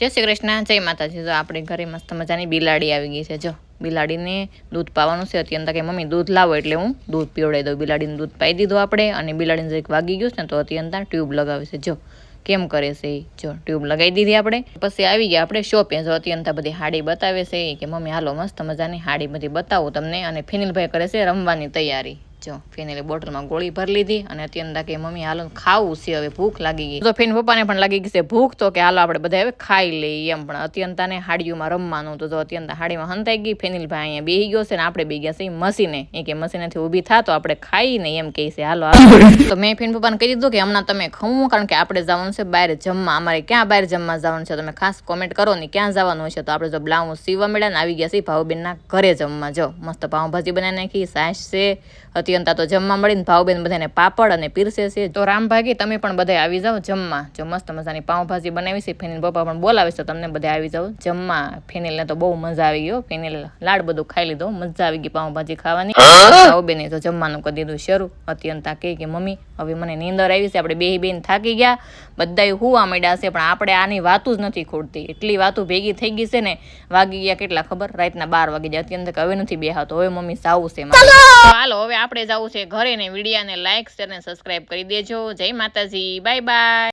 જય શ્રી કૃષ્ણ, જય માતાજી. જો આપણે ઘરે મસ્ત મજાની બિલાડી આવી ગઈ છે. જો બિલાડીને દૂધ પાવાનું છે. અત્યંત કે મમ્મી દૂધ લાવો એટલે હું દૂધ પીવડાવી દઉં. બિલાડીને દૂધ પાઈ દીધું આપણે, અને બિલાડીને જરીક વાગી ગયું છે ને તો અત્યંત ટ્યુબ લગાવે છે. જો કેમ કરે છે એ, જો ટ્યુબ લગાવી દીધી આપણે. પછી આવી ગયા આપણે શોપે. જો અત્યંત બધી હાડી બતાવે છે કે મમ્મી હાલો મસ્ત મજાની હાડી બધી બતાવું તમને. અને ફેનિલભાઈ કરે છે રમવાની તૈયારી. જો ફેનિલે બોટલમાં ગોળી ભરી લીધી, અને અત્યંત કે મમ્મી હાલો ખાવું છે, હવે ભૂખ લાગી ગઈ. તો ફેન પપ્પાને પણ લાગી ગઈ છે ભૂખ, તો કે હાલો આપણે બધા હવે ખાઈ લઈએ એમ. પણ અત્યંતાને હાડીઓમાં રમવાનું તો જો અત્યંત હાડીમાં હંતાઈ ગઈ. ફેનિલભાઈ અહીંયા બેહી ગયો છે ને આપણે બે ગયા છે મશીને. એ કે મશીનેથી ઊભી થા તો આપણે ખાઈ ને એમ કહે છે હાલો. તો મેં ફેન પપ્પાને કહી દીધું કે હમણાં તમે ખવું, કારણ કે આપણે જવાનું છે બહાર જમવા. અમારે ક્યાં બહાર જમવા જવાનું છે તમે ખાસ કોમેન્ટ કરો ને ક્યાં જવાનું છે. તો આપણે જો બ્લાઉઝ સીવવા મળ્યા ને આવી ગયા છે ભાવબેનના ઘરે જમવા. જો મસ્ત પાઉંભાજી બનાવી નાખી, સાસ છે. અત્યંતા તો જમવા મળીને ભાવબેન બધાને પાપડ અને પીરસે છે. તો રામભાગી તમે પણ બધા આવી જાઓ જમવા. જો મસ્ત મજાની પાઉંભાજી બનાવી છે. ફેનિલ પપ્પા પણ બોલાવે છે તમને બધા આવી જાઓ જમવા. ફેનિલને તો બહુ મજા આવી ગયો. ફેનિલ લાડ બધું ખાઈ લીધો, મજા આવી ગઈ પાઉંભાજી ખાવાની. ભાવબેને તો જમવાનું કરી દીધું શરૂ. અત્યંતા કે મમ્મી હવે મને નીંદર આવી છે, આપણે બે બેન થાકી ગયા, બધાય હુવા મળ્યા છે, પણ આપણે આની વાતું જ નથી ખોટતી. એટલી વાતું ભેગી થઈ ગઈ છે ને. વાગી ગયા કેટલા ખબર, રાતના 12 વાગી ગયા. અત્યંત હવે નથી બેહાતો, હવે મમ્મી જાવું છે મારે. હાલો હવે આપણે જવું છે ઘરે ને. વિડીયાને લાઈક શેર ને સબસ્ક્રાઈબ કરી દેજો. જય માતાજી, બાય બાય.